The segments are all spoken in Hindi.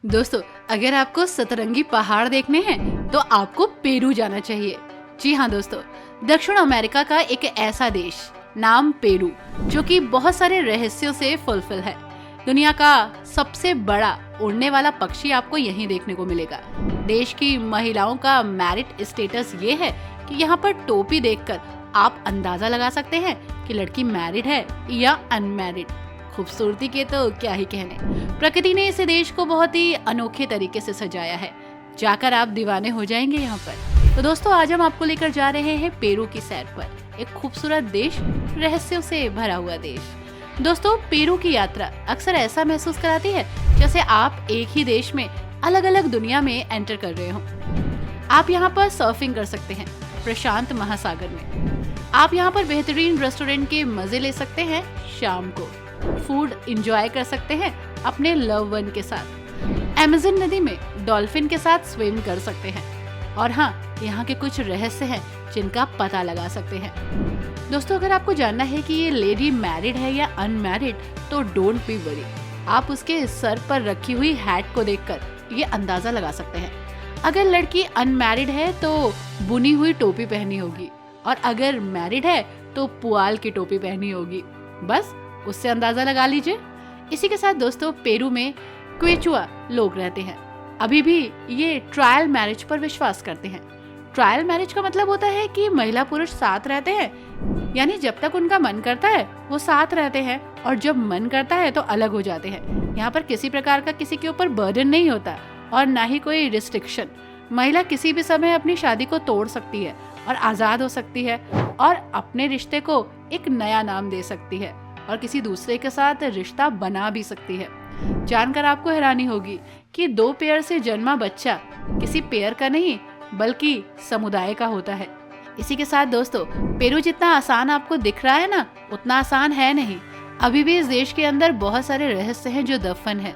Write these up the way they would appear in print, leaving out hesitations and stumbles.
दोस्तों, अगर आपको सतरंगी पहाड़ देखने हैं तो आपको पेरू जाना चाहिए। जी हाँ दोस्तों, दक्षिण अमेरिका का एक ऐसा देश नाम पेरू जो कि बहुत सारे रहस्यों से फुलफिल है। दुनिया का सबसे बड़ा उड़ने वाला पक्षी आपको यहीं देखने को मिलेगा। देश की महिलाओं का मैरिट स्टेटस ये है कि यहाँ पर टोपी देखकर आप अंदाजा लगा सकते हैं कि लड़की मैरिड है या अनमैरिड। खूबसूरती के तो क्या ही कहने, प्रकृति ने इस देश को बहुत ही अनोखे तरीके से सजाया है। जाकर आप दीवाने हो जाएंगे यहाँ पर। तो दोस्तों, आज हम आपको लेकर जा रहे हैं पेरू की सैर पर। एक खूबसूरत देश, रहस्यों से भरा हुआ देश। दोस्तों, पेरू की यात्रा अक्सर ऐसा महसूस कराती है जैसे आप एक ही देश में अलग अलग दुनिया में एंटर कर रहे हो। आप यहाँ पर सर्फिंग कर सकते हैं प्रशांत महासागर में। आप यहाँ पर बेहतरीन रेस्टोरेंट के मजे ले सकते हैं। शाम को फूड एंजॉय कर सकते हैं अपने लव वन के साथ। अमेज़न नदी में डॉल्फिन के साथ स्विम कर सकते हैं। और हाँ, यहाँ के कुछ रहस्य हैं जिनका पता लगा सकते हैं। दोस्तों, अगर आपको जानना है कि ये लेडी मैरिड है या अनमैरिड तो डोंट बी वरी। आप उसके सर पर रखी हुई हैट को देखकर ये अंदाजा लगा सकते हैं। अगर लड़की अनमैरिड है तो बुनी हुई टोपी पहनी होगी, और अगर मैरिड है तो पुआल की टोपी पहनी होगी। बस उससे अंदाजा लगा लीजिए। इसी के साथ दोस्तों, पेरू में क्वेचुआ लोग रहते हैं। अभी भी ये ट्रायल मैरिज पर विश्वास करते हैं। ट्रायल मैरिज का मतलब होता है कि महिला पुरुष साथ रहते हैं, यानी जब तक उनका मन करता है वो साथ रहते हैं, और जब मन करता है तो अलग हो जाते हैं। यहाँ पर किसी प्रकार का किसी के ऊपर बर्डन नहीं होता और ना ही कोई रिस्ट्रिक्शन। महिला किसी भी समय अपनी शादी को तोड़ सकती है और आजाद हो सकती है, और अपने रिश्ते को एक नया नाम दे सकती है और किसी दूसरे के साथ रिश्ता बना भी सकती है। जानकर आपको हैरानी होगी कि दो पेयर से जन्मा बच्चा किसी पेयर का नहीं बल्कि समुदाय का होता है। इसी के साथ दोस्तों, पेरू जितना आसान आपको दिख रहा है ना, उतना आसान है नहीं। अभी भी इस देश के अंदर बहुत सारे रहस्य हैं जो दफन है।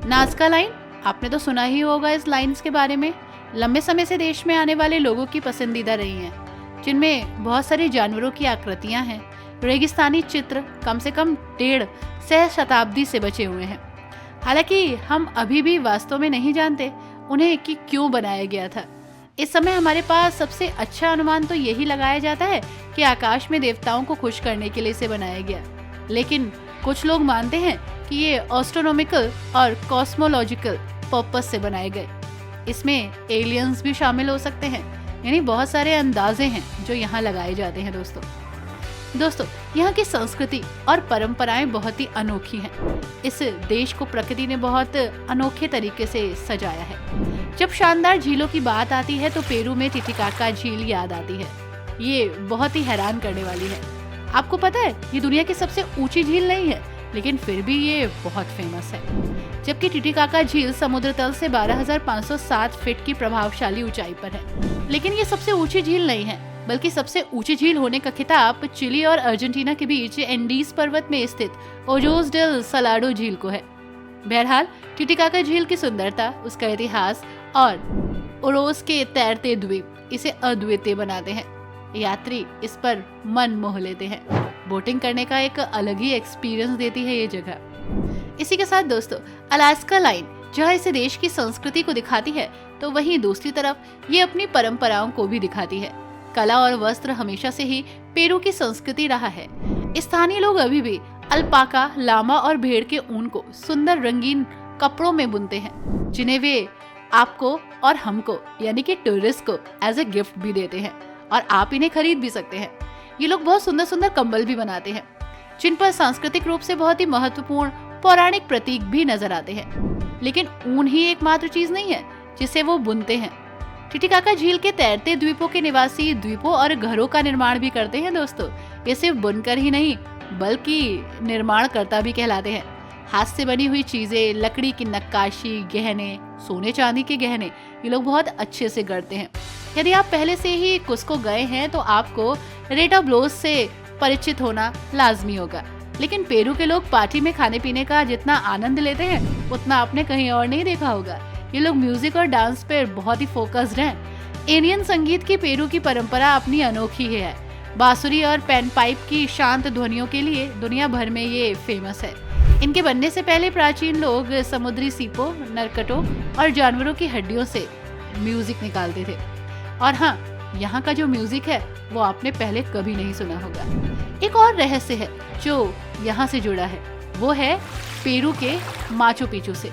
नाजका लाइन, आपने तो सुना ही होगा इस लाइन्स के बारे में। लंबे समय से देश में आने वाले लोगों की पसंदीदा रही हैं, जिनमें बहुत सारे जानवरों की आकृतियां हैं। रेगिस्तानी चित्र कम से कम 1.5 शताब्दी से बचे हुए हैं। हालांकि हम अभी भी वास्तव में नहीं जानते उन्हें कि क्यों बनाया गया था। इस समय हमारे पास सबसे अच्छा अनुमान तो यही लगाया जाता है कि आकाश में देवताओं को खुश करने के लिए इसे बनाया गया। लेकिन कुछ लोग मानते हैं कि ये एस्ट्रोनॉमिकल और कॉस्मोलॉजिकल पर्पस से बनाए गए। इसमें एलियंस भी शामिल हो सकते हैं, यानी बहुत सारे अंदाजे हैं जो यहाँ लगाए जाते हैं। दोस्तों, यहाँ की संस्कृति और परंपराएं बहुत ही अनोखी हैं। इस देश को प्रकृति ने बहुत अनोखे तरीके से सजाया है। जब शानदार झीलों की बात आती है तो पेरू में टिटिकाका झील याद आती है। ये बहुत ही हैरान करने वाली है। आपको पता है, ये दुनिया की सबसे ऊंची झील नहीं है, लेकिन फिर भी ये बहुत फेमस है। जबकि टिटिकाका झील समुद्र तल से 12,507 फीट की प्रभावशाली ऊंचाई पर है। लेकिन ये सबसे ऊंची झील नहीं है, बल्कि सबसे ऊंची झील होने का खिताब चिली और अर्जेंटीना के बीच एंडीज पर्वत में स्थित ओजोस डेल सलाडो झील को है। बहरहाल, टिटिकाका झील की सुंदरता, उसका इतिहास और ओरोस के तैरते द्वीप इसे अद्वितीय बनाते हैं। यात्री इस पर मन मोह लेते हैं। बोटिंग करने का एक अलग ही एक्सपीरियंस देती है ये जगह। इसी के साथ दोस्तों, अलास्का लाइन जहाँ इस देश की संस्कृति को दिखाती है, तो वहीं दूसरी तरफ ये अपनी परंपराओं को भी दिखाती है। कला और वस्त्र हमेशा से ही पेरू की संस्कृति रहा है। स्थानीय लोग अभी भी अल्पाका, लामा और भेड़ के ऊन को सुंदर रंगीन कपड़ों में बुनते हैं, जिन्हें वे आपको और हमको यानी कि टूरिस्ट को एज ए गिफ्ट भी देते हैं, और आप इन्हें खरीद भी सकते हैं। ये लोग बहुत सुंदर सुंदर कंबल भी बनाते हैं, जिन पर सांस्कृतिक रूप से बहुत ही महत्वपूर्ण पौराणिक प्रतीक भी नजर आते हैं। लेकिन ऊन ही एकमात्र चीज नहीं है जिसे वो बुनते हैं। टिटिकाका झील के तैरते द्वीपों के निवासी द्वीपों और घरों का निर्माण भी करते हैं। दोस्तों, ये सिर्फ बुनकर ही नहीं बल्कि निर्माणकर्ता भी कहलाते हैं। हाथ से बनी हुई चीजें, लकड़ी की नक्काशी, गहने, सोने चांदी के गहने, ये लोग बहुत अच्छे से गढ़ते हैं। यदि आप पहले से ही कुस्को गए हैं तो आपको रेटा ब्लोस से परिचित होना लाजमी होगा। लेकिन पेरू के लोग पार्टी में खाने पीने का जितना आनंद लेते हैं उतना आपने कहीं और नहीं देखा होगा। ये लोग म्यूजिक और डांस पर बहुत ही फोकस्ड हैं। एरियन संगीत की पेरू की परंपरा अपनी अनोखी है। बांसुरी और पैन पाइप की शांत ध्वनियों के लिए दुनिया भर में ये फेमस है। इनके बनने से पहले प्राचीन लोग समुद्री सीपों, नरकटों और जानवरों की हड्डियों से म्यूजिक निकालते थे। और हाँ, यहाँ का जो म्यूजिक है वो आपने पहले कभी नहीं सुना होगा। एक और रहस्य है जो यहाँ से जुड़ा है, वो है पेरू के माचू पिचू से।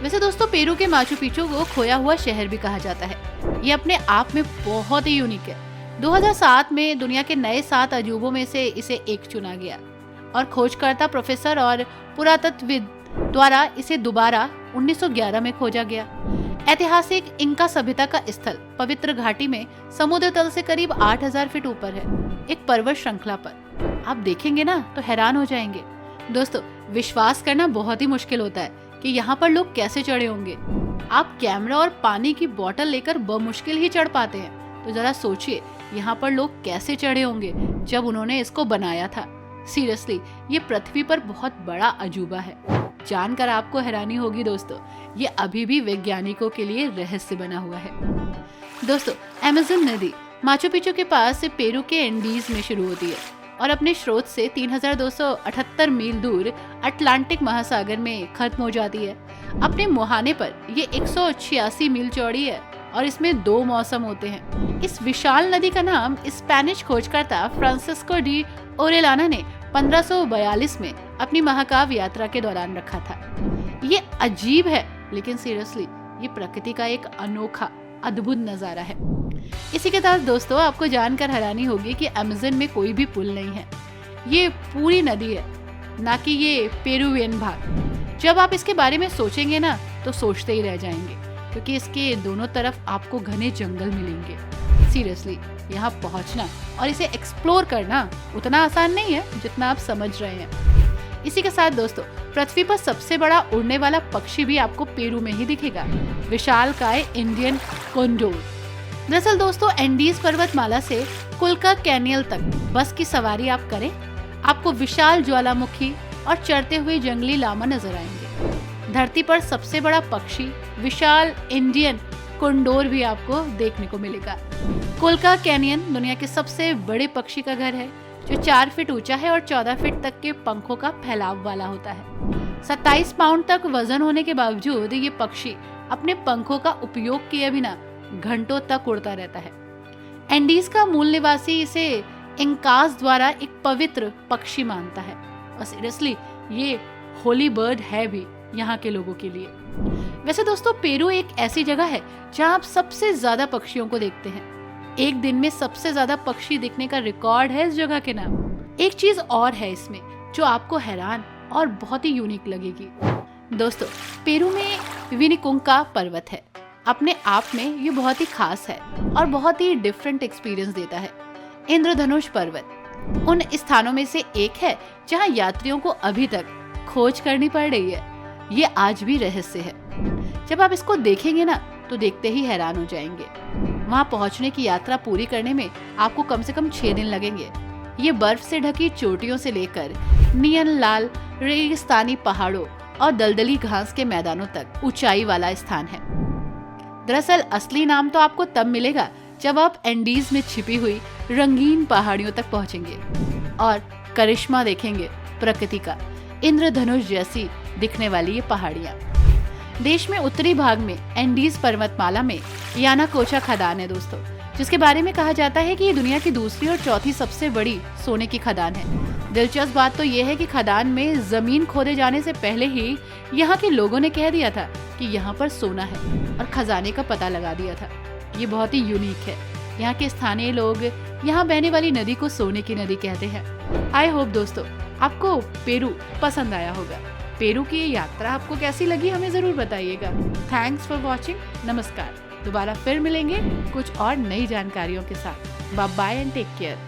वैसे दोस्तों, पेरू के माचू पिचू को खोया हुआ शहर भी कहा जाता है। ये अपने आप में बहुत ही यूनिक है। 2007 में दुनिया के नए 7 अजूबों में से इसे एक चुना गया और खोजकर्ता प्रोफेसर और पुरातत्वविद द्वारा इसे दोबारा 1911 में खोजा गया। ऐतिहासिक इंका सभ्यता का स्थल पवित्र घाटी में समुद्र तल से करीब 8000 फीट ऊपर है, एक पर्वत श्रृंखला पर। आप देखेंगे ना तो हैरान हो जाएंगे। दोस्तों, विश्वास करना बहुत ही मुश्किल होता है कि यहाँ पर लोग कैसे चढ़े होंगे। आप कैमरा और पानी की बोतल लेकर बमुश्किल ही चढ़ पाते हैं, तो जरा सोचिए यहाँ पर लोग कैसे चढ़े होंगे जब उन्होंने इसको बनाया था। सीरियसली, ये पृथ्वी पर बहुत बड़ा अजूबा है। जानकर आपको हैरानी होगी दोस्तों, ये अभी भी वैज्ञानिकों के लिए रहस्य बना हुआ है। दोस्तों, अमेज़न नदी माचू पिचू के पास से पेरू के एंडीज में शुरू होती है और अपने स्रोत से 3278 मील दूर अटलांटिक महासागर में खत्म हो जाती है। अपने मुहाने पर ये 186 मील चौड़ी है और इसमें 2 मौसम होते हैं। इस विशाल नदी का नाम स्पेनिश खोजकर्ता फ्रांसिस्को डी ओरेलाना ने 1542 में अपनी महाकाव्य यात्रा के दौरान रखा था। ये अजीब है, लेकिन सीरियसली ये प्रकृति का एक अनोखा अद्भुत नजारा है। इसी के साथ दोस्तों, आपको जानकर हैरानी होगी कि अमेज़न में कोई भी पुल नहीं है। ये पूरी नदी है, ना कि ये पेरुवियन भाग। जब आप इसके बारे में सोचेंगे ना तो सोचते ही रह जाएंगे, क्योंकि इसके दोनों तरफ आपको घने जंगल मिलेंगे। सीरियसली, यहाँ पहुँचना और इसे एक्सप्लोर करना उतना आसान नहीं है जितना आप समझ रहे हैं। इसी के साथ दोस्तों, पृथ्वी पर सबसे बड़ा उड़ने वाला पक्षी भी आपको पेरू में ही दिखेगा, विशालकाय इंडियन कोंडोर। दरअसल दोस्तों, एंडीज पर्वतमाला से कुल्का कैनियल तक बस की सवारी आप करें, आपको विशाल ज्वालामुखी और चढ़ते हुए जंगली लामा नजर आएंगे। धरती पर सबसे बड़ा पक्षी विशाल इंडियन कोंडोर भी आपको देखने को मिलेगा। कुल्का कैनियन दुनिया के सबसे बड़े पक्षी का घर है, जो 4 फीट ऊंचा है और 14 फीट तक के पंखों का फैलाव वाला होता है। 27 पाउंड तक वजन होने के बावजूद ये पक्षी अपने पंखों का उपयोग किए बिना घंटों तक उड़ता रहता है। एंडीज का मूल निवासी इसे इंकास द्वारा एक पवित्र पक्षी मानता है और सीरियसली ये होली बर्ड है भी यहाँ के लोगों के लिए। वैसे दोस्तों, पेरू एक ऐसी जगह है जहाँ आप सबसे ज्यादा पक्षियों को देखते हैं। एक दिन में सबसे ज्यादा पक्षी दिखने का रिकॉर्ड है इस जगह के नाम। एक चीज और है इसमें जो आपको हैरान और बहुत ही यूनिक लगेगी। दोस्तों, पेरू में विनिकुंका पर्वत है। अपने आप में ये बहुत ही खास है और बहुत ही डिफरेंट एक्सपीरियंस देता है। इंद्रधनुष पर्वत उन स्थानों में से एक है जहां यात्रियों को अभी तक खोज करनी पड़ रही है। ये आज भी रहस्य है। जब आप इसको देखेंगे ना तो देखते ही हैरान हो जाएंगे। वहां पहुंचने की यात्रा पूरी करने में आपको कम से कम 6 दिन लगेंगे। ये बर्फ से ढकी चोटियों से लेकर नियन लाल रेगिस्तानी पहाड़ों और दलदली घास के मैदानों तक ऊंचाई वाला स्थान है। दरअसल असली नाम तो आपको तब मिलेगा जब आप एंडीज में छिपी हुई रंगीन पहाड़ियों तक पहुंचेंगे और करिश्मा देखेंगे प्रकृति का। इंद्रधनुष जैसी दिखने वाली ये पहाड़ियां। देश में उत्तरी भाग में एंडीज पर्वतमाला में यानाकोचा खदान है दोस्तों, जिसके बारे में कहा जाता है कि ये दुनिया की दूसरी और चौथी सबसे बड़ी सोने की खदान है। दिलचस्प बात तो ये है कि खदान में जमीन खोदे जाने से पहले ही यहाँ के लोगों ने कह दिया था कि यहाँ पर सोना है और खजाने का पता लगा दिया था। ये बहुत ही यूनिक है। यहाँ के स्थानीय लोग यहाँ बहने वाली नदी को सोने की नदी कहते हैं। आई होप दोस्तों आपको पेरू पसंद आया होगा। पेरू की ये यात्रा आपको कैसी लगी हमें जरूर बताइएगा। Thanks for watching. नमस्कार। दोबारा फिर मिलेंगे कुछ और नई जानकारियों के साथ। Bye bye and take care.